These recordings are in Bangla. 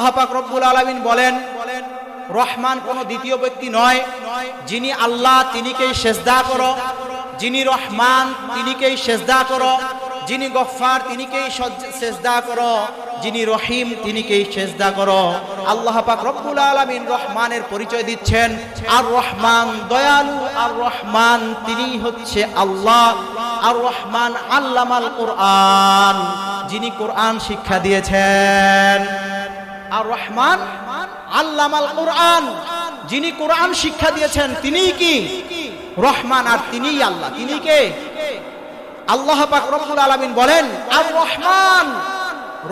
আল্লাহ পাক রব্বুল আলামিন বলেন, রহমান কোনো দ্বিতীয় ব্যক্তি নয়। যিনি আল্লাহ তিনিকেই সেজদা করো, যিনি রহমান তিনিকেই সেজদা করো, যিনি গফফার তিনিকেই সেজদা করো, যিনি রহিম তিনিকেই সেজদা করো। আল্লাহ পাক রব্বুল আলামিন রহমানের পরিচয় দিচ্ছেন, আর রহমান দয়ালু, আর রহমান তিনি হচ্ছে আল্লাহ। আর রহমান আল্লামাল কোরআন, যিনি কোরআন শিক্ষা দিয়েছেন। আর রহমান আল্লামাল কোরআন, যিনি কোরআন শিক্ষা দিয়েছেন তিনিই কি রহমান, আর তিনিই আল্লাহ। তিনি কে? আল্লাহ পাক রব্বুল আলামিন বলেন আর রহমান,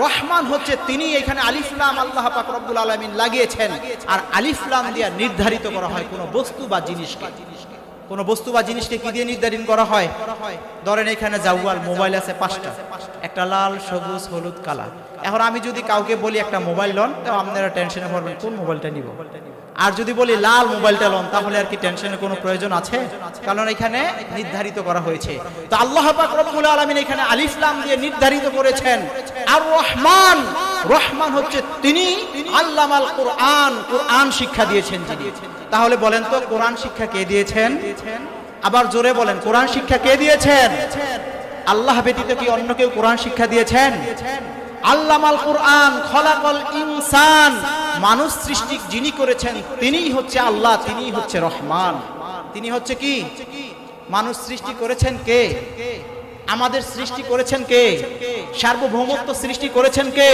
রহমান হচ্ছে তিনি। এখানে আলিফ লাম আল্লাহ পাক রব্বুল আলামিন লাগিয়েছেন, আর আলিফ লাম দিয়ে নির্ধারিত করা হয় কোন বস্তু বা জিনিসকে। কোন বস্তু বা জিনিসকে কি দিয়ে নির্ধারণ করা হয়? ধরেন এখানে জাওয়াল মোবাইল আছে 5টা, একটা লাল, সবুজ, হলুদ, কালা। এখন আমি যদি কাউকে বলি একটা মোবাইল লন, তো আপনারা টেনশনে পড়বেন কোন মোবাইলটা নিব। আর যদি বলি লাল মোবাইলটা লন, তাহলে আর কি টেনশনের কোনো প্রয়োজন আছে? কারণ এখানে নির্ধারিত করা হয়েছে। তো আল্লাহ পাক রব্বুল আলামিন এখানে আলিফ লাম দিয়ে নির্ধারিত করেছেন আর রহমান, রহমান হচ্ছে তিনি আল্লামাল কোরআন, কোরআন শিক্ষা দিয়েছেন যিনি। তাহলে বলেন তো কোরআন শিক্ষা কে দিয়েছেন? আবার জোরে বলেন, কোরআন শিক্ষা কে দিয়েছেন? আল্লাহ ব্যতীত কি অন্য কেউ কোরআন শিক্ষা দিয়েছেন? আল্লামাল কোরআন খলাকাল ইনসান, মানুষ সৃষ্টি যিনি করেছেন তিনিই হচ্ছে আল্লাহ, তিনিই হচ্ছে রহমান। তিনি হচ্ছে কি? মানুষ সৃষ্টি করেছেন কে? আমাদের সৃষ্টি করেছেন কে? সার্বভৌমত্ব সৃষ্টি করেছেন কে?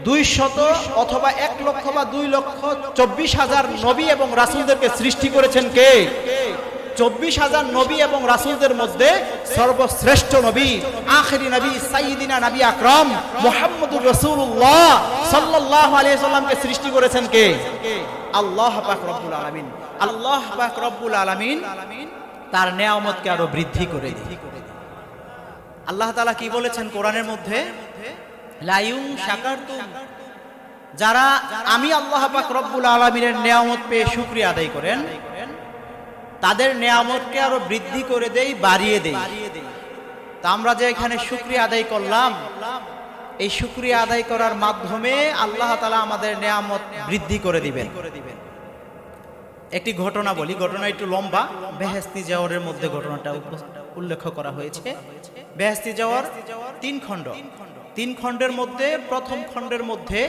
200 অথবা 1 লক্ষ বা 2,24,000 নবী এবং রাসূলদেরকে সৃষ্টি করেছেন কে? 24,000 নবী এবং রাসূলদের মধ্যে সর্বশ্রেষ্ঠ নবী, আখিরি নবী, সাইয়্যিদিনা নবী আকরাম মুহাম্মদুর রাসূলুল্লাহ সাল্লাল্লাহু আলাইহি সাল্লামকে সৃষ্টি করেছেন কে? আল্লাহ পাক রব্বুল আলামিন। আল্লাহ পাক রব্বুল আলামিন তার নিয়ামতকে আরো বৃদ্ধি করে দেন। আল্লাহ তাআলা কি বলেছেন কোরআনের মধ্যে? লাইউন শাকারতুম, যারা আমি আল্লাহ পাক রব্বুল আলামিনের নিয়ামত পেয়ে শুকরিয়া আদায় করেন, তাদের নিয়ামতকে আরো বৃদ্ধি করে দেই, বাড়িয়ে দেই। তা আমরা যে এখানে শুকরিয়া আদায় করলাম, এই শুকরিয়া আদায় করার মাধ্যমে আল্লাহ তাআলা আমাদের নিয়ামত বৃদ্ধি করে দিবেন। একটি ঘটনা বলি, ঘটনা একটু লম্বা। বেহেশতি জাওয়ারের মধ্যে ঘটনাটা উল্লেখ করা হয়েছে। বেহেশতি জাওয়ার 3 খণ্ড, 3 খণ্ডের মধ্যে প্রথম খণ্ডের মধ্যে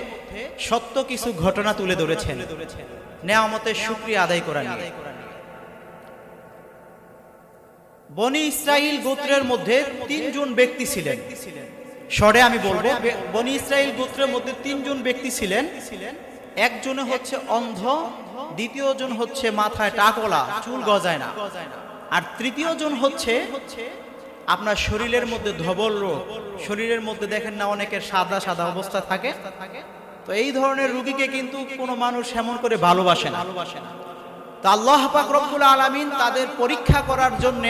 সত্য কিছু ঘটনা তুলে ধরেছেন নিয়ামতের শুকরিয়া আদায় করা নিয়ে। বনি ইসরাইল গোত্রের মধ্যে 3 জন ব্যক্তি ছিলেন। শর্টে আমি বলবো, বনি ইসরাইল গোত্রের মধ্যে 3 জন ব্যক্তি ছিলেন। একজনে হচ্ছে অন্ধ, দ্বিতীয় জন হচ্ছে মাথায় টাকলা, চুল গজায় না, আর তৃতীয় জন হচ্ছে আপনার শরীরের মধ্যে ধবল রোগ। শরীরের মধ্যে দেখেন না অনেকের সাদা সাদা অবস্থা থাকে, তো এই ধরনের রোগীকে কিন্তু কোনো মানুষ এমন করে ভালোবাসে না। তা আল্লাহ পাক রব্বুল আলামিন তাদের পরীক্ষা করার জন্য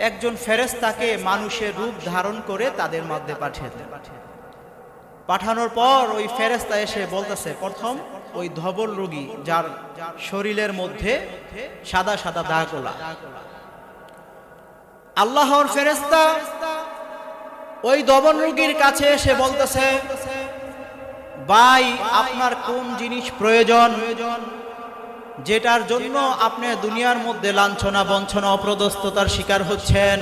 একজন ফেরেশতাকে মানুষের রূপ ধারণ করে তাদের মধ্যে পাঠানোর পর ওই ফেরেশতা এসে বলতেছে, প্রথম ওই ধবল রোগী যার শরীরের মধ্যে সাদা সাদা দাগওয়ালা, আল্লাহর ফেরেশতা ওই ধবল রোগীর কাছে এসে বলতেছে, ভাই আপনার কোন জিনিস প্রয়োজন, যেটার জন্য আপনি দুনিয়ার মধ্যে লাঞ্ছনা বঞ্চনা অপদস্থতার শিকার হচ্ছেন,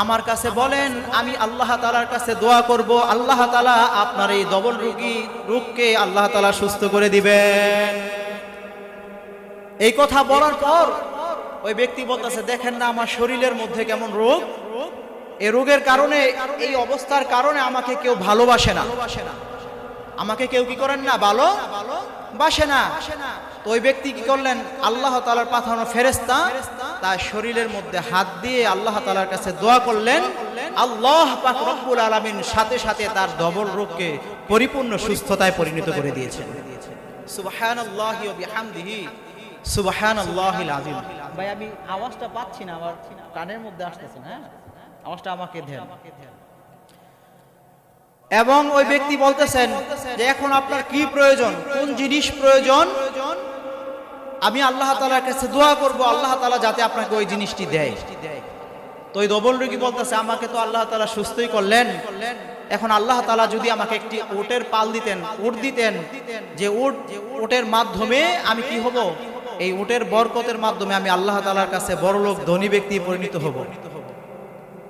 আমার কাছে বলেন, আমি আল্লাহ তাআলার কাছে দোয়া করব, আল্লাহ তাআলা আপনার এই ধবল রোগকে আল্লাহ তাআলা সুস্থ করে দিবেন। এই কথা বলার পর ওই ব্যক্তি বলতেছে, দেখেন না আমার শরীরের মধ্যে কেমন রোগ, এই রোগের কারণে, এই অবস্থার কারণে আমাকে কেউ ভালোবাসে না, আমাকে কেউ কি করেন না, ভালোবাসে না। তো ওই ব্যক্তি কি করলেন, আল্লাহ তাআলার পাঠানো ফেরেশতা তার শরীরের মধ্যে হাত দিয়ে আল্লাহ তাআলার কাছে দোয়া করলেন, আল্লাহ পাক রব্বুল আলামিন সাথে সাথে তার ধবল রোগকে পরিপূর্ণ সুস্থতায় পরিণত করে দিয়েছেন। সুবহানাল্লাহি ওয়া বিহামদিহি সুবহানাল্লাহিল আযীম। ভাই আমি আওয়াজটা পাচ্ছি না, আমার কানের মধ্যে আসতেছে না, আওয়াজটা আমাকে দেন। এবং ওই ব্যক্তি বলতেছেন যে এখন আপনার কি প্রয়োজন, কোন জিনিস প্রয়োজন, আমি আল্লাহ তাআলার কাছে দোয়া করব, আল্লাহ তাআলা যাতে আপনাকে ওই জিনিসটি দেয়। তো ওই ধবল রোগী বলতেছে, আমাকে তো আল্লাহ তাআলা সুস্থই করলেন, এখন আল্লাহ তাআলা যদি আমাকে একটি উটের পাল দিতেন, উট দিতেন, যে উটের মাধ্যমে আমি কি হব, এই উটের বরকতের মাধ্যমে আমি আল্লাহ তাআলার কাছে বড়লোক ধনী ব্যক্তি পরিণত হব।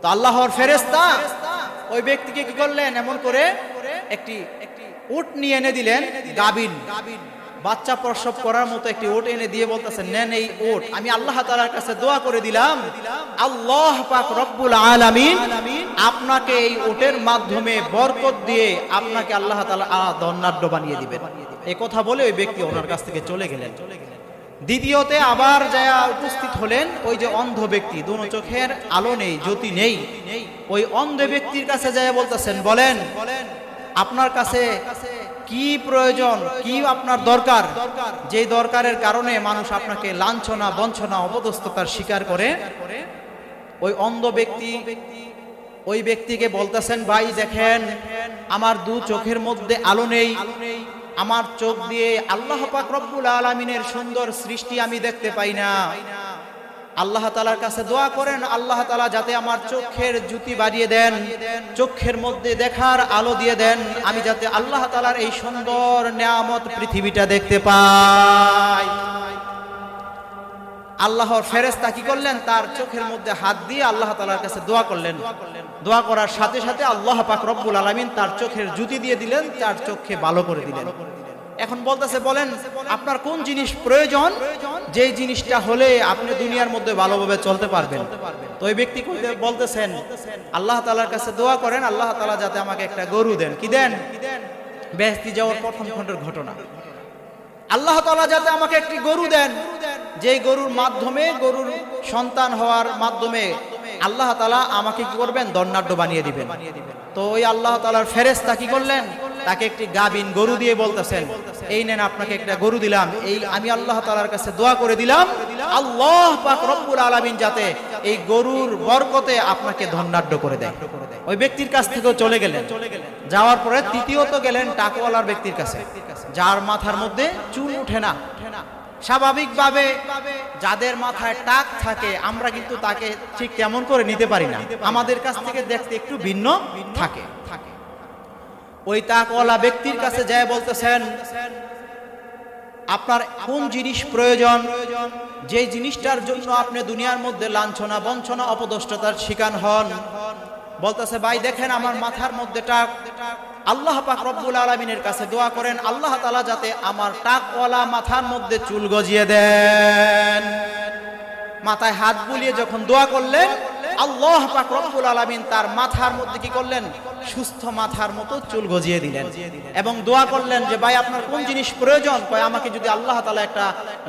তো আল্লাহর ফেরেশতা ওই ব্যক্তিকে কি করলেন, এমন করে একটি উট নিয়ে এনে দিলেন, গাবিন বাচ্চা প্রসব করার মতো একটি উট এনে দিয়ে বলতেছেন, নেন এই উট, আমি আল্লাহ তাআলার কাছে দোয়া করে দিলাম, আল্লাহ পাক রব্বুল আলামিন আপনাকে এই উটের মাধ্যমে বরকত দিয়ে আপনাকে আল্লাহ তাআলা ধনাঢ্য বানিয়ে দিবেন। এই কথা বলে ওই ব্যক্তি ওনার কাছ থেকে চলে গেলেন। দ্বিতীয়তে আবার যায়া উপস্থিত হলেন ওই যে অন্ধ ব্যক্তি, দুনো চোখের আলো নেই, জ্যোতি নেই। ওই অন্ধ ব্যক্তির কাছে যায়া বলতেছেন, বলেন আপনার কাছে কি প্রয়োজন, কি আপনার দরকার, যেই দরকারের কারণে মানুষ আপনাকে লাঞ্ছনা বঞ্চনা অপদস্থতার শিকার করে। ওই অন্ধ ব্যক্তি ওই ব্যক্তিকে বলতেছেন, ভাই দেখেন আমার দু চোখের মধ্যে আলো নেই, আমার চোখ দিয়ে আল্লাহ পাক রব্বুল আলামিনের সুন্দর সৃষ্টি আমি দেখতে পাই না। আল্লাহ তাআলার কাছে দোয়া করেন, আল্লাহ তাআলা যাতে আমার চোখের জ্যোতি বাড়িয়ে দেন, চোখের মধ্যে দেখার আলো দিয়ে দেন, আমি যাতে আল্লাহ তাআলার এই সুন্দর নিয়ামত পৃথিবীটা দেখতে পাই। আল্লাহর ফেরেশতা কি করলেন, তার চোখের মধ্যে হাত দিয়ে আল্লাহ তাআলার কাছে দোয়া করলেন। দোয়া করার সাথে সাথে আল্লাহ পাক রব্বুল আলামিন তার চোখের জ্যোতি দিয়ে দিলেন, তার চোখে ভালো করে দিলেন। এখন বলতেছে, বলেন আপনার কোন জিনিস প্রয়োজন, যে জিনিসটা হলে আপনি দুনিয়ার মধ্যে ভালোভাবে চলতে পারবেন। তো ওই ব্যক্তি বলতেছেন, আল্লাহ তাআলার কাছে দোয়া করেন, আল্লাহ তাআলা যাতে আমাকে একটা গরু দেন। কি দেন? বেহেশতে যাওয়ার প্রথম খণ্ডের ঘটনা। আল্লাহ তাআলা যাতে আমাকে একটি গরু দেন, যেই গরুর মাধ্যমে, গরুর সন্তান হওয়ার মাধ্যমে আল্লাহ তাআলা আমাকে কি করবেন, ধনাঢ্য বানিয়ে দিবেন। তো ওই আল্লাহ তাআলার ফেরেশতা কি করলেন, তাকে একটি গাবিন গরু দিয়ে বলতেছেন, এই নেন আপনাকে একটা গরু দিলাম, এই আমি আল্লাহ তাআলার কাছে দোয়া করে দিলাম আল্লাহ পাক রব্বুল আলামিন যাতে এই গরুর বরকতে আপনাকে ধনাঢ্য করে দেয়। ওই ব্যক্তির কাছ থেকেও চলে গেলেন। যাওয়ার পরে তৃতীয়ত গেলেন টাকওয়ালার ব্যক্তির কাছে, যার মাথার মধ্যে চুল ওঠে না। স্বাভাবিকভাবে যাদের মাথায় টাক থাকে আমরা কিন্তু তাকে ঠিক কেমন করে নিতে পারি না, আমাদের কাছ থেকে দেখতে একটু ভিন্ন থাকে। ওই টাকওয়ালা ব্যক্তির কাছে যায় বলতেছেন, আপনার কোন জিনিস প্রয়োজন, যে জিনিসটার জন্য আপনি দুনিয়ার মধ্যে লাঞ্ছনা বঞ্চনা অপদস্থতার শিকার হন। বলতেছে, ভাই দেখেন আমার মাথার মধ্যে টাক, আল্লাহ পাক রব্বুল আলামিনের কাছে দোয়া করেন আল্লাহ তাআলা যাতে আমার টাকওয়ালা মাথার মধ্যে চুল গজিয়ে দেন। মাথায় হাত বুলিয়ে যখন দোয়া করলেন, আল্লাহ পাক রব্বুল আলামিন তার মাথার মধ্যে কি করলেন, সুস্থ মাথার মতো চুল গজিয়ে দিলেন এবং দোয়া করলেন যে ভাই আপনার কোন জিনিস প্রয়োজন। কয় আমাকে যদি আল্লাহ তাআলা একটা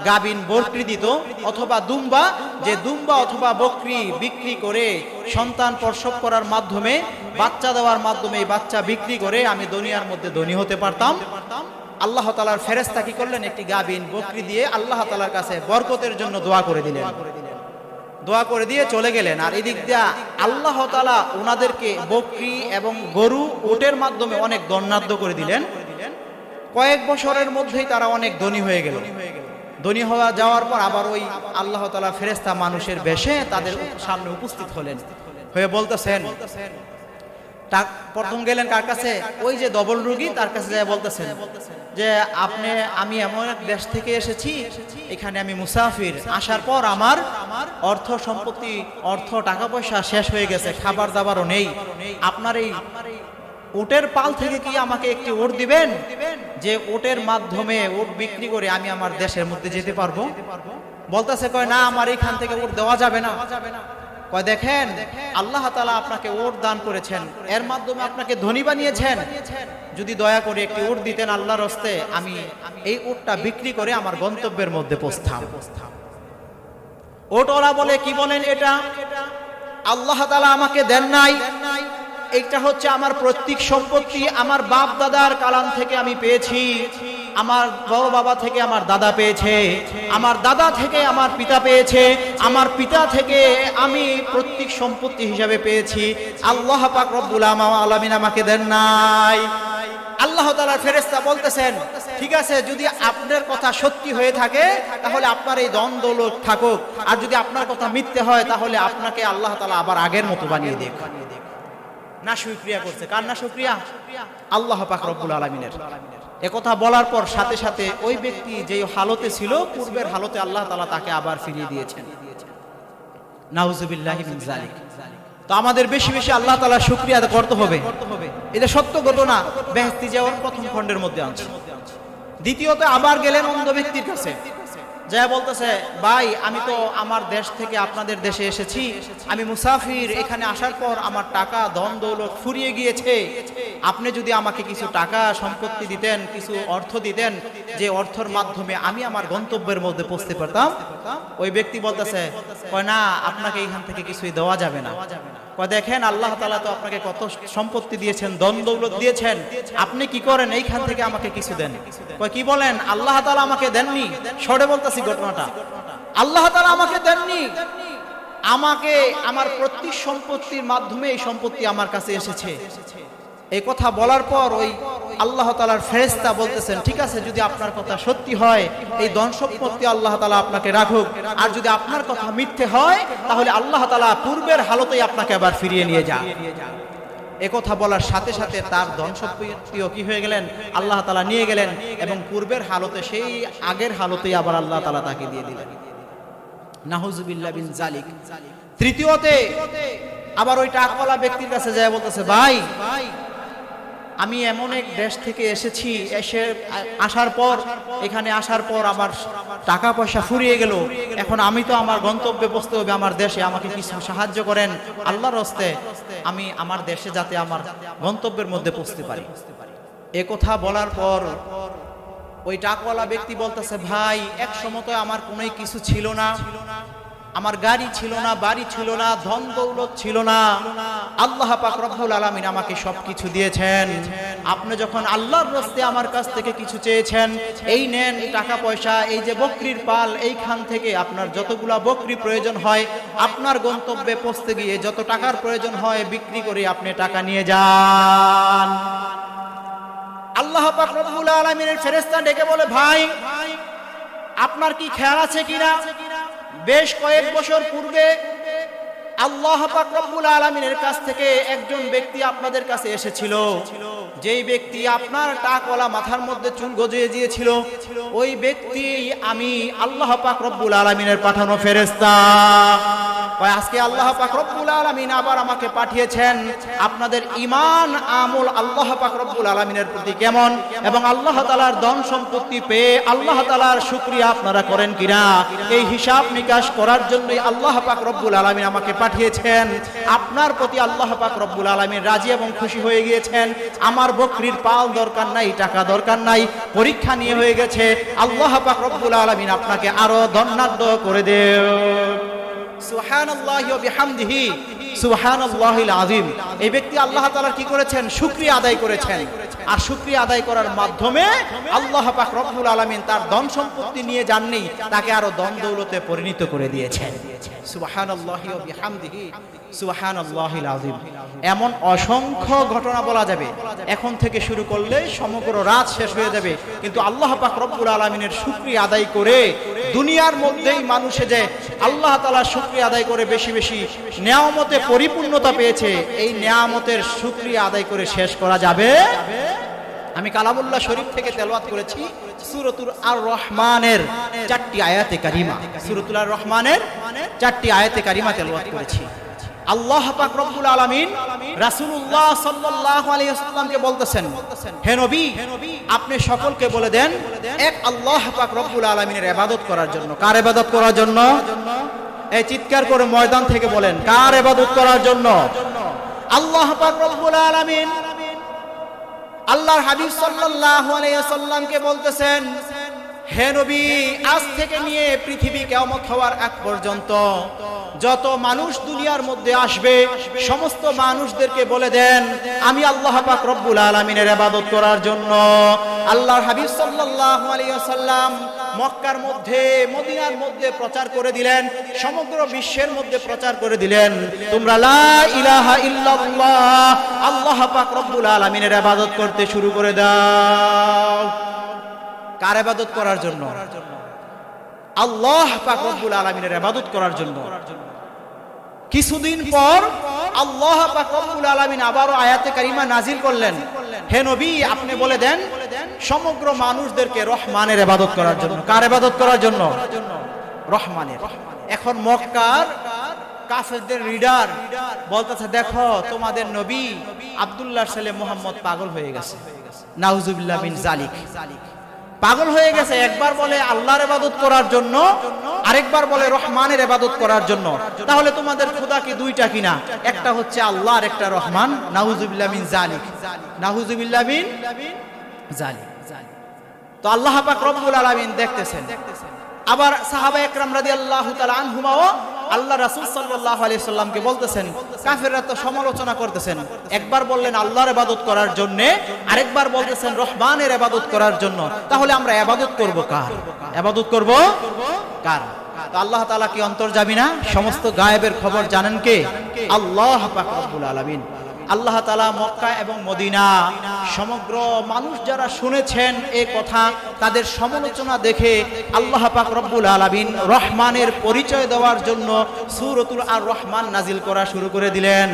গাবিন বকরি দিত অথবা দুম্বা, যে দুম্বা অথবা বকরি বিক্রি করে সন্তান প্রসব করার মাধ্যমে, বাচ্চা দেওয়ার মাধ্যমে এই বাচ্চা বিক্রি করে আমি দুনিয়ার মধ্যে ধনী হতে পারতাম। আল্লাহ তাআলার ফেরেশতা কি করলেন, একটি গাবিন বকরি দিয়ে আল্লাহ তাআলার কাছে বরকতের জন্য দোয়া করে দিলেন। দোয়া করে দিয়ে চলে গেলেন। আর এদিক দিয়া আল্লাহ তাআলা ওনাদেরকে বকরি এবং গরু উটের মাধ্যমে অনেক ধনাঢ্য করে দিলেন। কয়েক বছরের মধ্যেই তারা অনেক ধনী হয়ে গেল। ধনী হওয়া যাওয়ার পর আবার ওই আল্লাহ তাআলা ফেরেশতা মানুষের বেশে তাদের সামনে উপস্থিত হলেন, হয়ে বলতেছেন, প্রথম গেলেন কার কাছে, ওই যে ডবল রোগী তার কাছে যায় বলতেছেন যে আমি এমন এক দেশ থেকে এসেছি, এখানে আমি মুসাফির, আসার পর আমার অর্থ সম্পত্তি, টাকা পয়সা শেষ হয়ে গেছে, খাবার দাবারও নেই, আপনার এই উটের পাল থেকে কি আমাকে একটি উট দিবেন, যে উটের মাধ্যমে উট বিক্রি করে আমি আমার দেশের মধ্যে যেতে পারবো। বলতেছে, কয় না আমার এখান থেকে উট দেওয়া যাবে না। কয় দেখেন আল্লাহ তাআলা আপনাকে উট দান করেছেন, এর মাধ্যমে আপনাকে ধনী বানিয়েছেন, যদি দয়া করে একটি উট দিতেন আল্লাহর হস্তে, আমি এই উটটা বিক্রি করে আমার গন্তব্যের মধ্যে পৌঁছতাম। উটওয়ালা বলে, কি বলেন এটা, আল্লাহ তাআলা আমাকে দেন নাই, এটা হচ্ছে আমার পৈতৃক সম্পত্তি, আমার বাপ দাদার কালাম থেকে আমি পেয়েছি, আমার বড় বাবা থেকে আমার দাদা পেয়েছে, আমার দাদা থেকে আমার পিতা পেয়েছে, আমার পিতা থেকে আমি পৈতৃক সম্পত্তি হিসাবে পেয়েছি, আল্লাহ পাক রব্বুল আলামিন আমাকে দেন নাই। আল্লাহ তাআলার ফেরেশতা বলতেছেন, ঠিক আছে, যদি আপনার কথা সত্যি হয়ে থাকে তাহলে আপনার এই ধন দৌলত থাকুক, আর যদি আপনার কথা মিথ্যে হয় তাহলে আপনাকে আল্লাহ তাআলা আবার আগের মতো বানিয়ে দেন। না শুকরিয়া করছে। কার না শুকরিয়া? আল্লাহ পাক রব্বুল আলামিনের। একথা বলার পর সাথে সাথে ওই ব্যক্তি যে হালতে ছিল পূর্বের হালতে আল্লাহ তাআলা তাকে আবার ফিরিয়ে দিয়েছেন। নাউজুবিল্লাহি মিন যালিক। তো আমাদের বেশি বেশি আল্লাহ তাআলার শুকরিয়া আদায় করতে হবে। এটা সত্য ঘটনা, বেহেশতি যাওয়ার প্রথম খণ্ডের মধ্যে আছে। দ্বিতীয়ত আবার গেলেন অন্ধ ব্যক্তির কাছে, যা বলতেছে, ভাই আমি তো আমার দেশ থেকে আপনাদের দেশে এসেছি, আমি মুসাফির, এখানে আসার পর আমার টাকা ধন দৌলত ফুরিয়ে গিয়েছে, আপনি যদি আমাকে কিছু টাকা সম্পত্তি দিতেন, কিছু অর্থ দিতেন, যে অর্থের মাধ্যমে আমি আমার গন্তব্যের মধ্যে পৌঁছতে পারতাম। ওই ব্যক্তি বলতেছে, কয় না, আপনাকে এখান থেকে কিছুই দেওয়া যাবে না। কয় দেখেন আল্লাহ তাআলা তো আপনাকে কত সম্পত্তি দিয়েছেন, ধন দৌলত দিয়েছেন, আপনি কি করেন, এইখান থেকে আমাকে কিছু দেন। কয় কি বলেন, আল্লাহ তাআলা আমাকে দেননি? সরে বলতেছি ঘটনাটা, আল্লাহ তাআলা আমাকে দেননি, আমাকে আমার প্রত্যেক সম্পত্তির মাধ্যমে এই সম্পত্তি আমার কাছে এসেছে। এই কথা বলার পর ওই আল্লাহ তাআলার ফেরেশতা বলতেছেন, ঠিক আছে, যদি আপনার কথা সত্যি হয় এই ধন সম্পত্তি আল্লাহ তাআলা আপনাকে রাখুক, আর যদি আপনার কথা মিথ্যে হয় তাহলে আল্লাহ তাআলা পূর্বের হালতেই আপনাকে আবার ফিরিয়ে নিয়ে যান। একথা বলার সাথে সাথে তার ধন সম্পত্তিও কি হয়ে গেলেন, আল্লাহ তাআলা নিয়ে গেলেন, এবং পূর্বের হালতে সেই আগের হালতেই আবার আল্লাহ তাআলা তাকে দিয়ে দিলেন। নাউজুবিল্লাহি মিন যালিক। তৃতীয়তে আবার ওই টাকাওয়ালা ব্যক্তির কাছে যায় বলতেছে, ভাই আমি এমন এক দেশ থেকে এসেছি, এখানে আসার পর আমার টাকা পয়সা ফুরিয়ে গেল, এখন আমি তো আমার গন্তব্যে পৌঁছতে হবে, আমার দেশে, আমাকে কিছু সাহায্য করেন আল্লাহর হস্তে, আমি আমার দেশে যাতে আমার গন্তব্যের মধ্যে পৌঁছতে পারি। এ কথা বলার পর ওই টাকাওয়ালা ব্যক্তি বলতেছে, ভাই এক সময় তো আমার কোনো কিছু ছিল না, আমার গাড়ি ছিল না, বাড়ি ছিল না, ধন দৌলত ছিল না, আল্লাহ পাক রব্বুল আলামিন আমাকে সবকিছু দিয়েছেন। আপনি যখন আল্লাহর রাস্তে আমার কাছ থেকে কিছু চেয়েছেন, এই নেন টাকা পয়সা, এই যে বকরির পাল, এইখান থেকে আপনার যতগুলা বকরি প্রয়োজন হয়, আপনার গন্তব্যে পৌঁছতে গিয়ে যত টাকার প্রয়োজন হয় বিক্রি করে আপনি টাকা নিয়ে যান। আল্লাহ পাক রব্বুল আলামিনের ফেরেশতা ডেকে বলে, ভাই আপনার কি খেয়াল আছে কিনা, বেশ কয়েক বছর পূর্বে আল্লাহ পাক রব্বুল আলামিনের কাছ থেকে একজন ব্যক্তি আপনাদের কাছে এসেছিল, যেই ব্যক্তি আপনার টাকওয়ালা মাথার মধ্যে চুল গজিয়ে দিয়েছিল, ওই ব্যক্তি আমি আল্লাহ পাক রব্বুল আলামিনের পাঠানো ফেরেশতা। আজকে আল্লাহ পাক রব্বুল আলামিন আবার আমাকে পাঠিয়েছেন, আপনাদের ঈমান আমল আল্লাহ পাক রব্বুল আলামিনের প্রতি কেমন, এবং আল্লাহ তাআলার ধন সম্পত্তি পেয়ে আল্লাহ তাআলার শুকরিয়া আপনারা করেন কিনা, এই হিসাব নিকাশ করার জন্যই আল্লাহ পাক রব্বুল আলামিন আমাকে পাঠিয়েছেন। আপনার প্রতি আল্লাহ পাক রব্বুল আলামিন রাজি এবং খুশি হয়ে গিয়েছেন, আমার বকরির পাল দরকার নাই, টাকা দরকার নাই, পরীক্ষা নিয়ে হয়ে গেছে, আল্লাহ পাক রব্বুল আলামিন আপনাকে আরো ধনাঢ্য করে দেন। সুবহানাল্লাহি ওয়া বিহামদিহি সুবহানাল্লাহিল আযীম। এই ব্যক্তি আল্লাহ তাআলা কি করেছেন, শুকরিয়া আদায় করেছেন, আর শুকরিয়া আদায় করার মাধ্যমে আল্লাহ পাক রব্বুল আলামিন তার ধন সম্পত্তি নিয়ে যাননি, তাকে আরো ধন দৌলতে পরিণত করে দিয়েছেন। সুবহানাল্লাহি ওয়া বিহামদিহি সুবহানাল্লাহিল আযীম। এমন অসংখ্য ঘটনা বলা যাবে, এখন থেকে শুরু করলে সমগ্র রাত শেষ হয়ে যাবে, কিন্তু আল্লাহ পাক রব্বুল আলামিনের শুকরিয়া আদায় করে দুনিয়ার মধ্যেই মানুষে যে আল্লাহ তাআলার শুকরিয়া আদায় করে বেশি বেশি নিয়ামতে পরিপূর্ণতা পেয়েছে, এই নিয়ামতের শুকরিয়া আদায় করে শেষ করা যাবে। আমি কালামুল্লাহ শরীফ থেকে তেলাওয়াত করেছি সূরাতুল আর রহমানের 4টি আয়াতে কারিমা, সূরাতুল আর রহমানের 4টি আয়াতে কারিমা তেলাওয়াত করেছি। আল্লাহ পাক রব্বুল আলামিন রাসূলুল্লাহ সাল্লাল্লাহু আলাইহি ওয়াসাল্লামকে বলতেছেন, হে নবী আপনি সকলকে বলে দেন এক আল্লাহ পাক রব্বুল আলামিনের ইবাদত করার জন্য। কার ইবাদত করার জন্য? এই চিৎকার করে ময়দান থেকে বলেন, কার ইবাদত করার জন্য? আল্লাহ পাক রব্বুল আলামিন আল্লাহর হাবিব সাল্লাল্লাহু আলাইহি ওয়াসাল্লামকে বলতেছেন, হে নবী আজ থেকে নিয়ে পৃথিবী কিয়ামত হওয়ার আগ পর্যন্ত যত মানুষ দুনিয়ার মধ্যে আসবে সমস্ত মানুষদেরকে বলে দেন আমি আল্লাহ পাক রব্বুল আলামিনের ইবাদত করার জন্য। আল্লাহর হাবিব সাল্লাল্লাহু আলাইহি ওয়াসাল্লাম মক্কার মধ্যে মদিনার মধ্যে প্রচার করে দিলেন, সমগ্র বিশ্বের মধ্যে প্রচার করে দিলেন, তোমরা লা ইলাহা ইল্লাল্লাহ আল্লাহ পাক রব্বুল আলামিনের ইবাদত করতে শুরু করে দাও। কার ইবাদত করার জন্য? আল্লাহ পাক রব্বুল আলামিনের ইবাদত করার জন্য। কিছুদিন পর আল্লাহ পাক রব্বুল আলামিন আবারও আয়াতে কারিমা নাজিল করলেন, হে নবী আপনি বলে দেন সমগ্র মানুষদেরকে রহমানের ইবাদত করার জন্য। কার ইবাদত করার জন্য? রহমানের। এখন মক্কার কাফেরদের লিডার বলতেছে, দেখো তোমাদের নবী আব্দুল্লাহর ছেলে মুহাম্মদ পাগল হয়ে গেছে, নাউজুবিল্লাহ মিন জালিক, পাগল হয়ে গেছে। একবার বলে আল্লাহর ইবাদত করার জন্য, আরেকবার বলে রহমানের ইবাদত করার জন্য। তাহলে তোমাদের খোদা কি দুইটা কিনা? একটা হচ্ছে আল্লাহ আর একটা রহমান। নাউজুবিল্লাহ মিন জালিক, নাউজুবিল্লাহ মিন জালিক। তো আল্লাহ পাক রব্বুল আলামিন দেখতেছেন। আবার সাহাবা একরাম রাদিয়াল্লাহু তাআলা আনহুমাও আল্লাহ রাসূল সাল্লাল্লাহু আলাইহি সাল্লামকে বলতেছেন, কাফেররা তো সমালোচনা করতেছেন, একবার বললেন আল্লাহর ইবাদত করার জন্য, আরেকবার বলতেছেন রহমানের ইবাদত করার জন্য। তাহলে আমরা ইবাদত করব কার? ইবাদত করব কার? তো আল্লাহ তাআলা কি অন্তর্যামী না? সমস্ত গায়েবের খবর জানেন কে? আল্লাহ পাক রব্বুল আলামিন। আল্লাহ তাআলা মক্কা এবং মদিনা সমগ্র মানুষ যারা শুনেছেন এই কথা, তাদের সমালোচনা দেখে আল্লাহ পাক রব্বুল আলামিন রহমানের পরিচয় দেওয়ার জন্য সূরাতুল আর রহমান নাজিল করা শুরু করে দিলেন।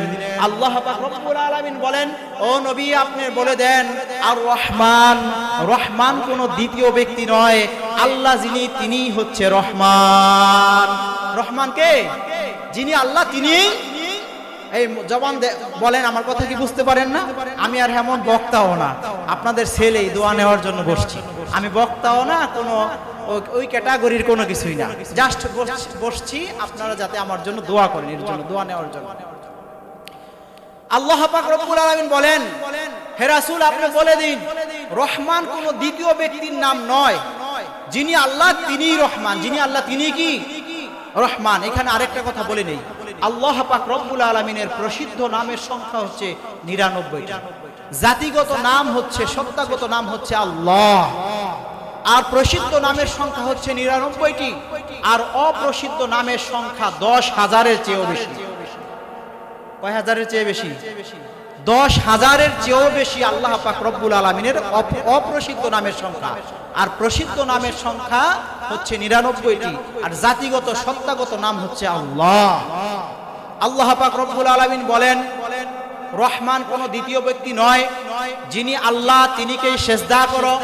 আল্লাহ পাক রব্বুল আলামিন বলেন, ও নবী আপনি বলে দেন আর রহমান, রহমান কোনো দ্বিতীয় ব্যক্তি নয়, আল্লাহ যিনি তিনিই হচ্ছে রহমান। রহমান কে? যিনি আল্লাহ তিনি। এই জবান বলেন, আমার কথা কি বুঝতে পারেন না? আমি আর এমন বক্তাও না, আপনাদের ছেলেই দোয়া নেওয়ার জন্য বসছি। আমি বক্তাও না, কোনো ওই ক্যাটাগরির কোনো কিছুই না, জাস্ট বসছি আপনারা যাতে আমার জন্য দোয়া করেন, এর জন্য দোয়া নেওয়ার জন্য। আল্লাহ পাক রব্বুল আলামিন বলেন, হে রাসূল আপনি বলে দিন রহমান কোনো দ্বিতীয় ব্যক্তির নাম নয়, যিনি আল্লাহ তিনিই রহমান। যিনি আল্লাহ তিনি কি? রহমান। এখানে আরেকটা কথা বলে নেই, আল্লাহ পাক রব্বুল আলামিনের প্রসিদ্ধ নামের সংখ্যা হচ্ছে ৯৯টা। জাতিগত নাম হচ্ছে, সত্তাগত নাম হচ্ছে আল্লাহ, আর প্রসিদ্ধ নামের সংখ্যা হচ্ছে ৯৯টি, আর অপ্রসিদ্ধ নামের সংখ্যা ১০,০০০-এর চেয়েও বেশি। কয় হাজারের চেয়ে বেশি? ১০,০০০-এর চেয়েও বেশি আল্লাহ পাক রব্বুল আলামিনের অপ্রসিদ্ধ নামের সংখ্যা। আর প্রসিদ্ধ নামের সংখ্যা হচ্ছে ৯৯টি, আর জাতিগত সত্তাগত নাম হচ্ছে আল্লাহ। আল্লাহ পাক রব্বুল আলামিন বলেন, রহমান কোনো দ্বিতীয় ব্যক্তি নয়, যিনি আল্লাহ তিনিকেই সেজদা করো,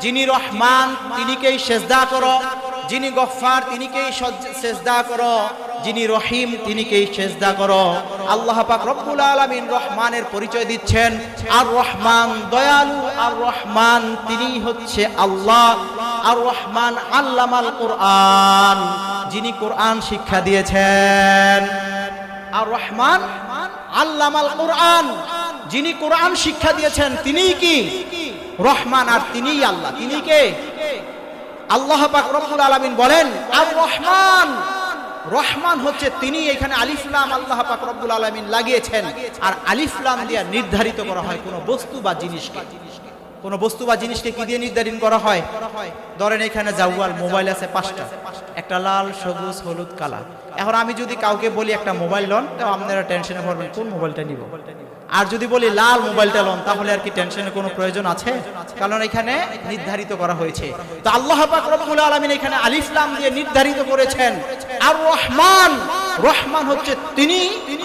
যিনি রহমান তিনিকেই সেজদা করো, যিনি গফফার তিনিকেই সেজদা করো, যিনি রহিম তিনিকেই সেজদা করো। আল্লাহ পাক রব্বুল আলামিন রহমানের পরিচয় দিচ্ছেন, আর রহমান দয়ালু, আর রহমান তিনি হচ্ছে আল্লাহ। আর রহমান আল্লামাল কোরআন, যিনি কোরআন শিক্ষা দিয়েছেন। আর রহমান আল্লামাল কোরআন, যিনি কোরআন শিক্ষা দিয়েছেন তিনিই কি? রহমান। আর তিনিই আল্লাহ। তিনি কে? আল্লাহ পাক রব্বুল আলামিন বলেন আর রহমান, রহমান হচ্ছে তিনি। এখানে আলিফ লাম আল্লাহ পাক রব্বুল আলামিন লাগিয়েছেন, আর আলিফ লাম দিয়ে নির্ধারিত করা হয় কোন বস্তু বা জিনিসকে। কোন বস্তু বা জিনিসকে কি দিয়ে নির্ধারণ করা হয়? ধরেন এখানে জাওয়াল মোবাইল আছে 5টা, একটা লাল, সবুজ, হলুদ, কালা। এখন আমি যদি কাউকে বলি একটা মোবাইল লন, তাও আপনারা টেনশনে পড়বেন কোন মোবাইলটা নিব। আর যদি বলি লাল মোবাইলটা লন, তাহলে আর কি টেনশনের কোনো প্রয়োজন আছে? কারণ এখানে নির্ধারিত করা হয়েছে। তো আল্লাহ পাক রব্বুল আলামিন এখানে আলিফ লাম দিয়ে নির্ধারিত করেছেন আর রহমান, রহমান হচ্ছে তিনি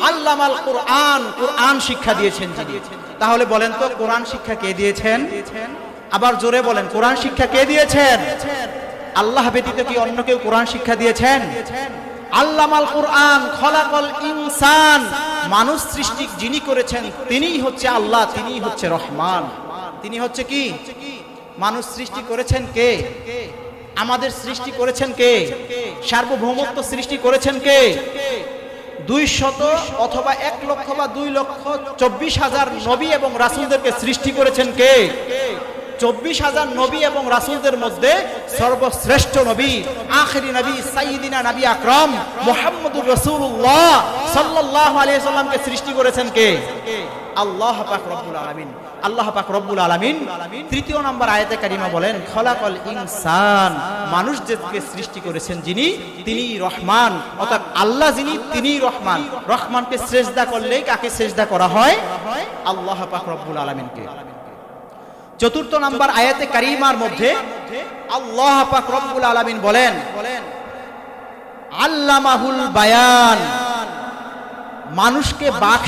আল্লামাল কোরআন, কোরআন শিক্ষা দিয়েছেন যিনি। তাহলে বলেন তো কোরআন শিক্ষা কে দিয়েছেন? আবার জোরে বলেন, কোরআন শিক্ষা কে দিয়েছেন? আল্লাহ ব্যতীত কি অন্য কেউ কোরআন শিক্ষা দিয়েছেন? আল্লামাল কোরআন খলাকাল ইনসান, মানুষ সৃষ্টি যিনি করেছেন তিনিই হচ্ছে আল্লাহ, তিনিই হচ্ছে রহমান। তিনি হচ্ছে কি? মানুষ সৃষ্টি করেছেন কে? আমাদের সৃষ্টি করেছেন কে? সার্বভৌমত্ব সৃষ্টি করেছেন কে? 200 অথবা 1 লক্ষ বা 2,24,000 নবী এবং রাসূলদেরকে সৃষ্টি করেছেন কে? 24,000 নবী এবং রাসূলদের মধ্যে সর্বশ্রেষ্ঠ নবী, আখিরি নবী, সাইয়্যিদিনা নবী আকরাম মুহাম্মদুর রাসূলুল্লাহ সাল্লাল্লাহু আলাইহি ওয়াসাল্লামকে সৃষ্টি করেছেন কে? আল্লাহ পাক রব্বুল আলামিন। আল্লাহ পাক রব্বুল আলামিন 3 নম্বর আয়াতে কারিমা বলেন খলাকাল ইনসান, মানুষদেরকে সৃষ্টি করেছেন যিনি, তিনিই রহমান। অর্থাৎ আল্লাহ যিনি তিনিই রহমান। রহমানকে সিজদা করলেই কাকে সিজদা করা হয়? আল্লাহ পাক রব্বুল আলামিনকে। 4 নম্বর আয়াতে কারিমার মধ্যে আল্লাহ পাক রব্বুল আলামিন বলেন আল্লামাহুল বায়ান, মানুষকে বাক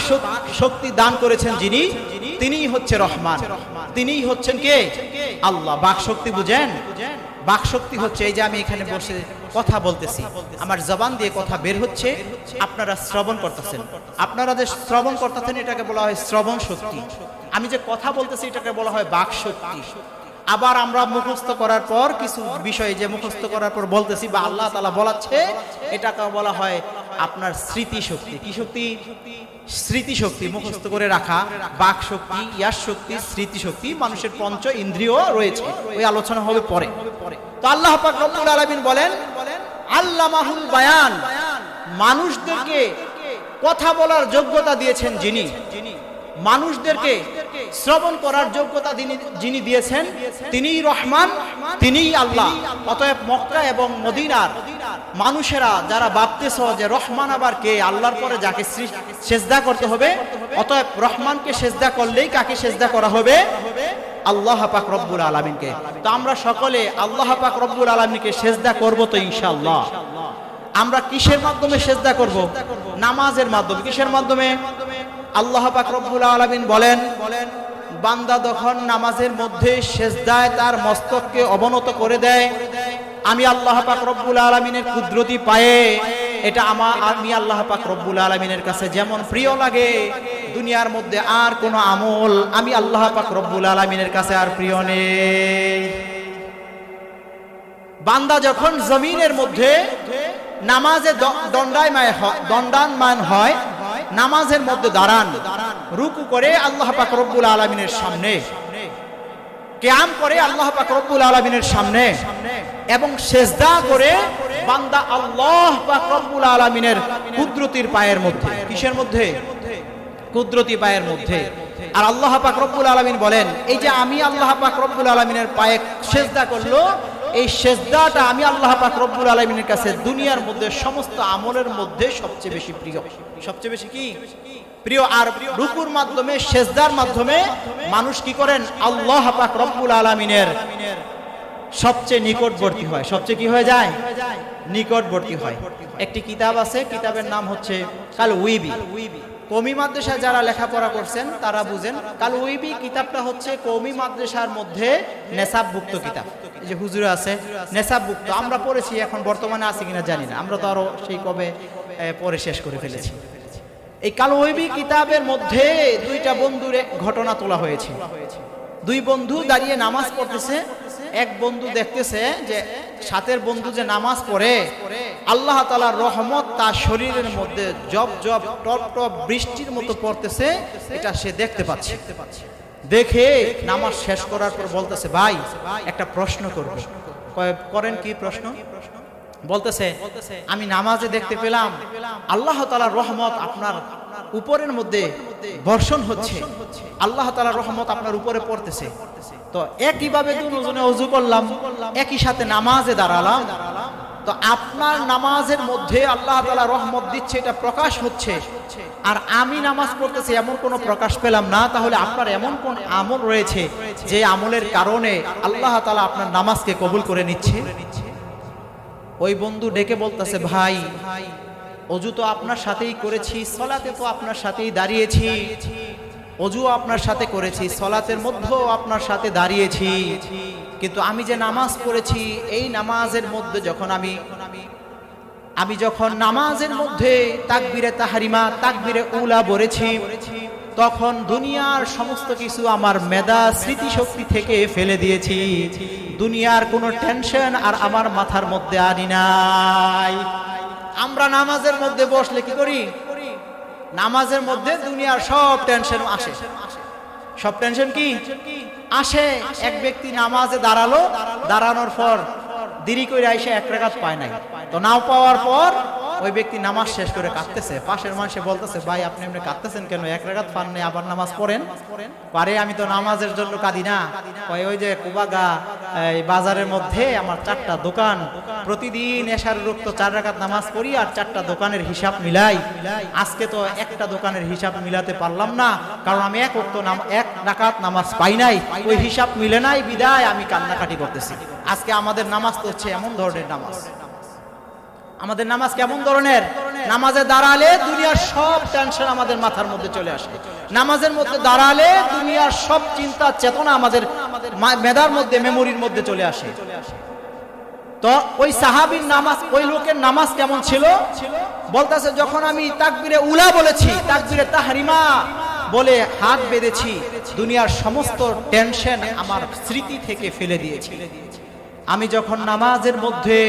শক্তি দান করেছেন যিনি, তিনিই হচ্ছে রহমান, তিনিই হচ্ছেন কে? আল্লাহ। বাক শক্তি বুঝেন? বাক শক্তি হচ্ছে এই যে আমি এখানে বসে কথা বলতেছি, আমার জবান দিয়ে কথা বের হচ্ছে, আপনারা শ্রবণ করতেছেন, আপনারা যে শ্রবণ করতেছেন এটাকে বলা হয় শ্রবণ শক্তি। আমি যে কথা বলতেছি এটাকে বলা হয় বাক শক্তি। আবার আমরা মুখস্থ করার পর কিছু বিষয় যে মুখস্থ করার পর বলতেছি বা আল্লাহ তাআলা বলাচ্ছে, এটাকে বলা হয় আপনার স্মৃতি শক্তি। কি শক্তি? স্মৃতি শক্তি। মুখস্থ করে রাখা, বাক শক্তি, ইয়াস শক্তি, স্মৃতি শক্তি। মানুষের পঞ্চ ইন্দ্রিয় রয়েছে, ওই আলোচনা হবে পরে। তো আল্লাহ পাক রব্বুল আলামিন বলেন আল্লামাহুল বায়ান, মানুষদেরকে কথা বলার যোগ্যতা দিয়েছেন যিনি, মানুষদেরকে শ্রবণ করার যোগ্যতা যিনি দিয়েছেন, তিনিই রহমান, তিনিই আল্লাহ। অতএব মক্কা এবং মদিনার মানুষেরা যারা ভাবতেছ যে রহমান আবার কে, আল্লাহর পরে যাকে সেজদা করতে হবে, অতএব রহমানকে সেজদা করলেই কাকে সেজদা করা হবে? আল্লাহ পাক রব্বুল আলামিনকে। তো আমরা সকলে আল্লাহ পাক রব্বুল আলামিনকে সেজদা করব তো ইনশাআল্লাহ। আমরা কিসের মাধ্যমে সেজদা করব? নামাজের মাধ্যমে। কিসের মাধ্যমে? আল্লাহ পাক রব্বুল আলামিন বলেন, বান্দা যখন নামাজের মধ্যে সেজদায় তার মস্তককে অবনত করে দেয়, আমি আল্লাহ পাক রব্বুল আলামিনের কুদরতি পায়ে এটা আমি আল্লাহ পাক রব্বুল আলামিনের কাছে যেমন প্রিয় লাগে, দুনিয়ার মধ্যে আর কোনো আমল আমি আল্লাহ পাক রব্বুল আলামিনের কাছে আর প্রিয় নেই। বান্দা যখন জমিনের মধ্যে নামাজে দণ্ডায়মান হয়, নামাজের মধ্যে দাঁড়ান, রুকু করে আল্লাহ পাক রব্বুল আলামিনের সামনে, কিয়াম করে আল্লাহ পাক রব্বুল আলামিনের সামনে, এবং সেজদা করে বান্দা আল্লাহ পাক রব্বুল আলামিনের কুদরতির পায়ের মধ্যে। কিসের মধ্যে? কুদরতি পায়ের মধ্যে। আর আল্লাহ পাক রব্বুল আলামিন বলেন, এই যে আমি আল্লাহ পাক রব্বুল আলামিনের পায়ে সেজদা করলো, এই সেজদাটা আমি আল্লাহ পাক রব্বুল আলামিনের কাছে দুনিয়ার মধ্যে সমস্ত আমলের মধ্যে সবচেয়ে বেশি প্রিয়। সবচেয়ে বেশি কি প্রিয়? আর রুকুর মাধ্যমে, সেজদার মাধ্যমে মানুষ কি করেন? আল্লাহ পাক রব্বুল আলামিনের সবচেয়ে নিকটবর্তী হয়। সবচেয়ে কি হয়ে যায়? নিকটবর্তী হয়। একটি কিতাব আছে, কিতাবের নাম হচ্ছে কাল উইবি। কওমি মাদ্রাসায় যারা লেখাপড়া করছেন তারা বুঝেন, কাল উইবি কিতাবটা হচ্ছে কওমি মাদ্রাসার মধ্যে নেশাবভুক্ত কিতাব। এই যে হুজুর আছে নেশাবভুক্ত, আমরা পড়েছি, এখন বর্তমানে আছে কিনা জানি না, আমরা তো আরো সেই কবে পড়ে শেষ করে ফেলেছি। এই কাল উইবি কিতাবের মধ্যে দুইটা বন্ধুর ঘটনা তোলা হয়েছে। দুই বন্ধু দাঁড়িয়ে নামাজ পড়তেছে, এক বন্ধু দেখতেছে যে সাথের বন্ধু যে নামাজ পড়ে, আল্লাহ তাআলার রহমত তার শরীরের মধ্যে জব জব টপ টপ বৃষ্টির মতো পড়তেছে, এটা সে দেখতে পাচ্ছে। দেখে নামাজ শেষ করার পর বলতেছে, ভাই একটা প্রশ্ন করব। করেন কি প্রশ্ন? বলতেছে, আমি নামাজে দেখতে পেলাম আল্লাহ তাআলার রহমত আপনার উপরের মধ্যে বর্ষণ হচ্ছে, আল্লাহ তাআলার রহমত আপনার উপরে পড়তেছে। তো একইভাবে দুজনে ওযু করলাম, একই সাথে নামাজে দাঁড়ালাম, তো আপনার নামাজের মধ্যে আল্লাহ তাআলা রহমত দিচ্ছে, এটা প্রকাশ হচ্ছে, আর আমি নামাজ পড়তেছি, এমন কোনো প্রকাশ পেলাম না। তাহলে আপনার এমন কোন আমল রয়েছে যে আমলের কারণে আল্লাহ তাআলা আপনার নামাজকে কবুল করে নিচ্ছে? ওই বন্ধু ডেকে বলতেছে, ভাই ওযু তো আপনার সাথেই করেছি, সালাতে তো আপনার সাথেই দাঁড়িয়েছি, ওযু আপনার সাথে করেছি, সালাতের মধ্যেও আপনার সাথে দাঁড়িয়েছি, কিন্তু আমি যে নামাজ পড়েছি, এই নামাজের মধ্যে যখন আমি যখন নামাজের মধ্যে তাকবীরে তাহরিমা, তাকবীরে উলা বলেছি, তখন দুনিয়ার সমস্ত কিছু আমার মেধা স্মৃতিশক্তি থেকে ফেলে দিয়েছি, দুনিয়ার কোনো টেনশন আর আমার মাথার মধ্যে আনি নাই। আমরা নামাজের মধ্যে বসলে কি করি? নামাজের মধ্যে দুনিয়ার সব টেনশন আসে। সব টেনশন কি আসে? এক ব্যক্তি নামাজে দাঁড়ালো, দাঁড়ানোর পর দেরি করে এসে এক রাকাত পায় নাই, তো নাও পাওয়ার পর ওই ব্যক্তি নামাজ শেষ করে কাঁদতেছে। পাশের মানুষে বলতেছে, ভাই আপনি এমনি কাঁদতেছেন কেন? এক রাকাত পান নাই, আবার নামাজ পড়েন। পারে, আমি তো নামাজের জন্য কাঁদি না। ওই যে কুবাগা এই বাজারের মধ্যে আমার 4টা দোকান, প্রতিদিন এশার রক্ত 4 রাকাত নামাজ পড়ি আর 4টা দোকানের হিসাব মিলাই। আজকে তো একটা দোকানের হিসাব মিলাতে পারলাম না, কারণ আমি এক রাকাত নামাজ পাই নাই, ওই হিসাব মিলে নাই, বিদায় আমি কান্নাকাটি করতেছি। আজকে আমাদের নামাজ তো হচ্ছে এমন ধরনের নামাজ। আমাদের নামাজ কেমন ধরনের? নামাজে দাঁড়ালে দুনিয়ার সব টেনশন আমাদের মাথার মধ্যে চলে আসে। নামাজের মধ্যে দাঁড়ালে দুনিয়ার সব চিন্তা চেতনা আমাদের মেধার মধ্যে, মেমোরির মধ্যে চলে আসে। তো ওই সাহাবীর নামাজ, ওই লোকের নামাজ কেমন ছিল বলতেছে, যখন আমি তাকবীরে উলা বলেছি, তাকবীরে তাহরিমা বলে হাত বেঁধেছি, দুনিয়ার সমস্ত টেনশন আমার স্মৃতি থেকে ফেলে দিয়েছি। আমি যখন নামাজের মধ্যে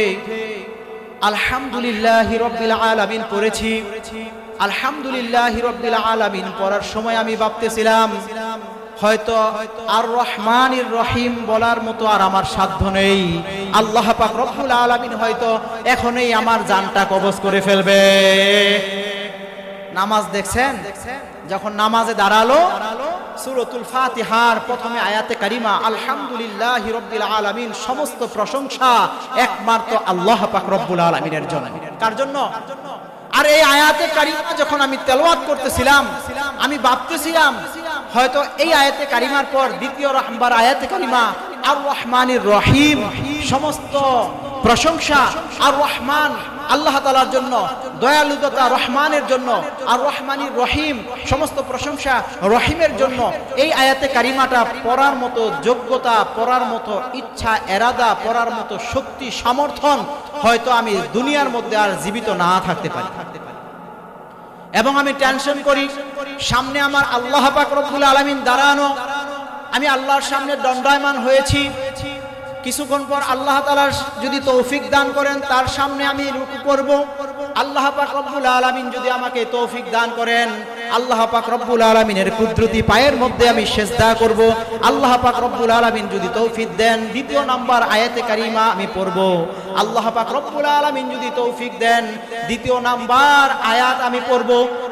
আলহামদুলিল্লাহি রাব্বিল আলামিন পড়েছি, আলহামদুলিল্লাহি রাব্বিল আলামিন পড়ার সময় আমি ভাবতেছিলাম, হয়তো আর রহমানির রহিম বলার মতো আর আমার সাধ্য নেই। আল্লাহ পাক রব্বুল আলামিন হয়তো এখনই আমার জানটা কবজ করে ফেলবে। নামাজ দেখছেন, যখন নামাজে দাঁড়ালো, সূরাতুল ফাতিহার প্রথমে আয়াতে কারিমা আলহামদুলিল্লাহি রাব্বিল আলামিন, সমস্ত প্রশংসা একমাত্র আল্লাহ পাক রব্বুল আলামিনের জন্য। কার জন্য? আর এই আয়াতে কারিমা যখন আমি তেলাওয়াত করতেছিলাম, আমি ভাবতেছিলাম হয়তো এই আয়াতে কারিমার পর দ্বিতীয় নাম্বার আয়াতে কারিমা আর রহমানির রহিম, সমস্ত প্রশংসা আর রহমান আল্লাহ তাআলার জন্য, দয়ালুতা রহমানের জন্য, আর রহমানির রহিম সমস্ত প্রশংসা রহিমের জন্য। এই আয়াতে কারিমাটা পড়ার মতো যোগ্যতা, পড়ার মতো ইচ্ছা, এরাদা, পড়ার মতো শক্তি, সমর্থন হয়তো আমি দুনিয়ার মধ্যে আর জীবিত না থাকতে পারি। এবং আমি টেনশন করি, সামনে আমার আল্লাহ পাক রব্বুল আলামিন দাঁড়ানো, আমি আল্লাহর সামনে দণ্ডায়মান হয়েছি। কিছুক্ষণ পর আল্লাহ তাআলা যদি তৌফিক দান করেন, তার সামনে আমি রুকু করব। আল্লাহ পাক রব্বুল আলামিন যদি আমাকে তৌফিক দান করেন, আল্লাহ পাক রব্বুল আলামিনের কুদরতি পায়ের মধ্যে আমি সিজদা করব। আল্লাহ পাক রব্বুল আলামিন যদি তৌফিক দেন, দ্বিতীয় নাম্বার আয়াতে কারিমা আমি পড়ব। আল্লাহ পাক রব্বুল আলামিন যদি তৌফিক দেন, দ্বিতীয় নাম্বার আয়াত আমি পড়ব।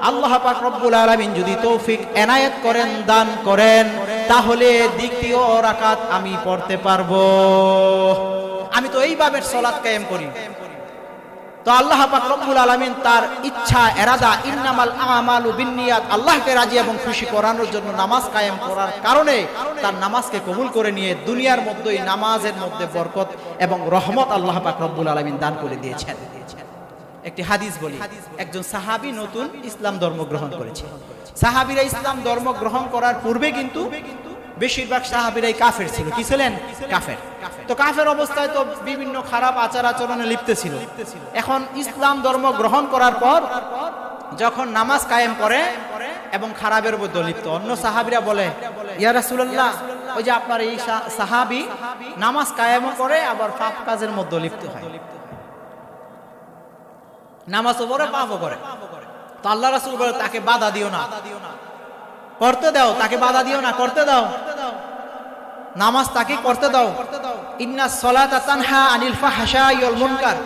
আল্লাহ পাক রব্বুল আলামিন যদি তৌফিক এনায়েত করেন, দান করেন, তাহলে দ্বিতীয় রাকাত আমি পড়তে পারবো। আমি তো এইভাবে সালাত কায়েম করি। তো আল্লাহ পাক রব্বুল আলামিন তার ইচ্ছা, এরাদা, ইন্নামাল আমালু বিন্নিয়াত, আল্লাহকে রাজি এবং খুশি করানোর জন্য নামাজ কায়েম করার কারণে তার নামাজকে কবুল করে নিয়ে দুনিয়ার মধ্যেই নামাজের মধ্যে বরকত এবং রহমত আল্লাহ পাক রব্বুল আলামিন দান করে দিয়েছেন। একটি হাদিস বলি, একজন সাহাবী নতুন ইসলাম ধর্ম গ্রহণ করেছে। সাহাবীরা ইসলাম ধর্ম গ্রহণ করার পূর্বে কিন্তু বেশিরভাগ সাহাবীরাই কাফের ছিল। কি ছিলেন? কাফের। তো কাফের অবস্থায় তো বিভিন্ন খারাপ আচার আচরণে লিপ্ত ছিল। এখন ইসলাম ধর্ম গ্রহণ করার পর যখন নামাজ কায়েম করে এবং খারাপের মধ্যে লিপ্ত, অন্য সাহাবীরা বলে, ইয়া রাসূলুল্লাহ, ওই যে আপনার এই সাহাবী নামাজ কায়েম করে আবার পাপ কাজের মধ্যে লিপ্ত হয়, নামাজও পড়ে পাপও করে। তো আল্লাহ রাসূল বলে, তাকে বাধা দিও না, করতে দাও, তাকে বাধা দিও না, করতে দাও, নামাজ তাকে করতে দাও। ইন্নাস সালাতা তানহা আনিল ফাহশাই ওয়াল মুনকার।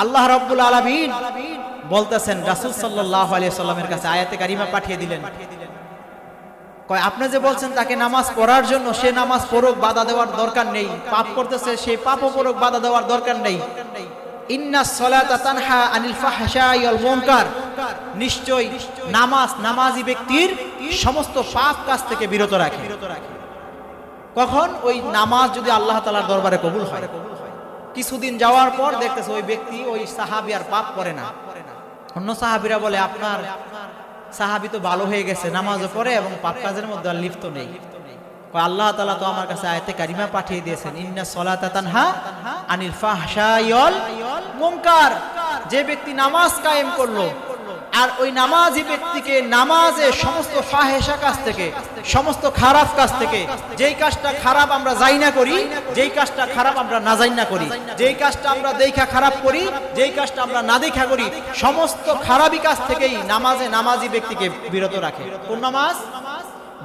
আল্লাহ রাব্বুল আলামিন বলতেছেন, রাসূল সাল্লাল্লাহু আলাইহি সাল্লামের কাছে আয়াতে কারিমা পাঠিয়ে দিলেন, কয় আপনি যে বলছেন তাকে নামাজ পড়ার জন্য, সে নামাজ পড়ুক, বাধা দেওয়ার দরকার নেই। পাপ করতেছে, সে পাপও করুক, বাধা দেওয়ার দরকার নেই। ইন্নাস সালাতা তানহা আনিল ফাহশাই ওয়াল মুনকার, নিশ্চয় নামাজ নামাজি ব্যক্তির সমস্ত পাপ কাজ থেকে বিরত রাখে। কখন? ওই নামাজ যদি আল্লাহ তাআলার দরবারে কবুল হয়। কিছুদিন যাওয়ার পর দেখতেছে ওই ব্যক্তি, ওই সাহাবী আর পাপ করে না। অন্য সাহাবীরা বলে, আপনার সাহাবী তো ভালো হয়ে গেছে, নামাজও পড়ে এবং পাপ কাজের মধ্যে আর লিপ্ত নেই। আল্লাহ তাআলা তো আমার কাছে আয়াতে কারিমা পাঠিয়ে দিয়েছেন, ইন্নাস সালাতা তানহা আনিল ফাহশাই ওয়াল মুনকার। যে ব্যক্তি নামাজ কায়েম করলো আর ওই নামাজি ব্যক্তিকে নামাজে সমস্ত ফাহেশা কাজ থেকে, সমস্ত খারাপ কাজ থেকে, যেই কাজটা খারাপ আমরা যাই না করি, যেই কাজটা খারাপ আমরা না যাই না করি, যেই কাজটা আমরা দেখা খারাপ করি, যেই কাজটা আমরা না দেখা করি, সমস্ত খারাপি কাজ থেকেই নামাজে নামাজি ব্যক্তিকে বিরত রাখে। কোন নামাজ?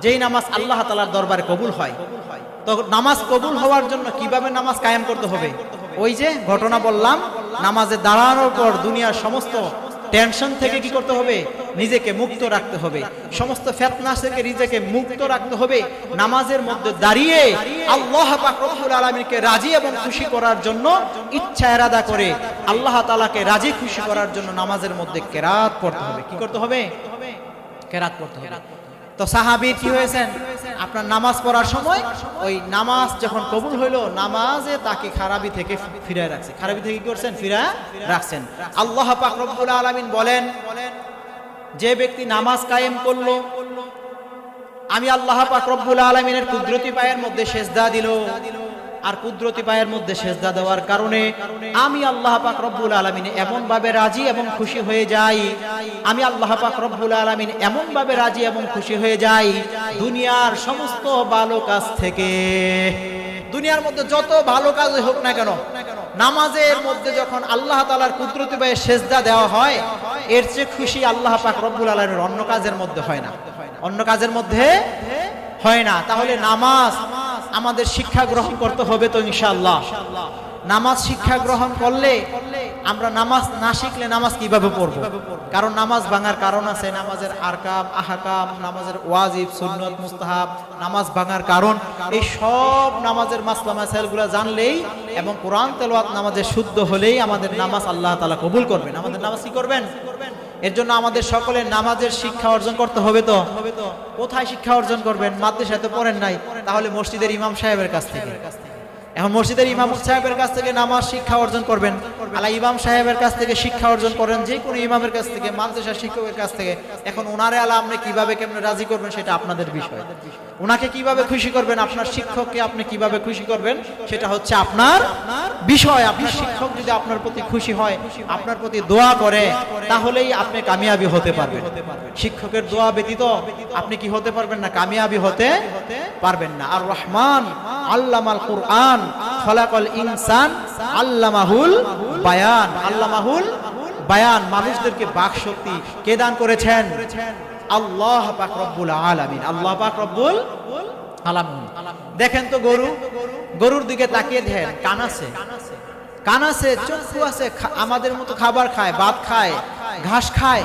যেই নামাজ আল্লাহ তাআলার দরবারে কবুল হয়। তো নামাজ কবুল হওয়ার জন্য কিভাবে নামাজ কায়েম করতে হবে? ওই যে ঘটনা বললাম, নামাজে দাঁড়ানোর পর দুনিয়ার সমস্ত টেনশন থেকে কি করতে হবে? নিজেকে মুক্ত রাখতে হবে, সমস্ত ফিতনা থেকে নিজেকে মুক্ত রাখতে হবে। নামাজের মধ্যে দাঁড়িয়ে আল্লাহ পাক রব্বুল আলামিনকে রাজি এবং খুশি করার জন্য ইচ্ছা এরাদা করে আল্লাহ তাআলাকে রাজি খুশি করার জন্য নামাজের মধ্যে কেরাত পড়তে হবে। কি করতে হবে? কেরাত পড়তে হবে। তো সাহাবী কি হয়েছেন? আপনার নামাজ পড়ার সময় ওই নামাজ যখন কবুল হইল, নামাজে তাকে খারাপি থেকে ফিরে রাখছে। খারাপি থেকে কি করছেন? ফিরে রাখছেন। আল্লাহ পাক রব্বুল আলামিন বলেন, যে ব্যক্তি নামাজ কায়েম করলো, আমি আল্লাহ পাক রব্বুল আলামিনের কুদরতি পায়ের মধ্যে সেজদা দিল, আর কুদরতি পায়ের মধ্যে সেজদা দেওয়ার কারণে আমি আল্লাহ পাক রব্বুল আলামিন এমন ভাবে রাজি এবং খুশি হয়ে যাই, আমি আল্লাহ পাক রব্বুল আলামিন এমন ভাবে রাজি এবং খুশি হয়ে যাই দুনিয়ার সমস্ত ভালো কাজ থেকে। দুনিয়ার মধ্যে যত ভালো কাজ হোক না কেন, নামাজের মধ্যে যখন আল্লাহ তাআলার কুদরতি পায়ে সেজদা দেওয়া হয়, এর চেয়ে খুশি আল্লাহ পাক রব্বুল আলামিনের অন্য কাজের মধ্যে হয় না, অন্য কাজের মধ্যে হয় না। তাহলে নামাজ আমাদের শিক্ষা গ্রহণ করতে হবে তো ইনশাআল্লাহ। নামাজ শিক্ষা গ্রহণ করলে, আমরা নামাজ না শিখলে নামাজ কিভাবে পড়ব? কারণ নামাজ ভাঙার কারণ আছে, নামাজের আরকাম আহকাম, নামাজের ওয়াজিব সুন্নত মুস্তাহাব, নামাজ ভাঙার কারণ, এই সব নামাজের মাসলা মাসাইলগুলো জানলেই এবং কোরআন তেলাওয়াত নামাজে শুদ্ধ হলেই আমাদের নামাজ আল্লাহ তাআলা কবুল করবেন। আমাদের নামাজ কি করবেন? এর জন্য আমাদের সকলের নামাজের শিক্ষা অর্জন করতে হবে তো। কোথায় শিক্ষা অর্জন করবেন? মাদ্রাসায় তো পড়েন নাই, তাহলে মসজিদের ইমাম সাহেবের কাছ থেকে। এখন মসজিদের ইমাম সাহেবের কাছ থেকে নামাজ শিক্ষা অর্জন করবেন, আলা ইমাম সাহেবের কাছ থেকে শিক্ষা অর্জন করেন, যে কোনো ইমামের কাছ থেকে, মাদ্রাসার শিক্ষকের কাছ থেকে। এখন ওনারে আলা আপনি কিভাবে কেমনে রাজি করবেন সেটা আপনাদের বিষয়। ওনাকে কিভাবে খুশি করবেন, আপনার শিক্ষককে আপনি কিভাবে খুশি করবেন সেটা হচ্ছে আপনার বিষয়। আপনার শিক্ষক যদি আপনার প্রতি খুশি হয়, আপনার প্রতি দোয়া করে, তাহলেই আপনি কামিয়াবি হতে পারবেন। শিক্ষকের দোয়া ব্যতীত আপনি কি হতে পারবেন না? কামিয়াবি হতে পারবেন না। আর রহমান আল্লামাল কুরআন খলাকাল ইনসান আল্লামাহুল বায়ান। আল্লামাহুল বায়ান, মানুষদেরকে বাক শক্তি কে দান করেছেন? আল্লাহ পাক রব্বুল আলামিন। আল্লাহ পাক রব্বুল আলামিন। দেখেন তো গরুর দিকে তাকিয়ে দেখেন, কান আছে, কান আছে, চক্ষু আছে, আমাদের মতো খাবার খায়, ভাত খায়, ঘাস খায়,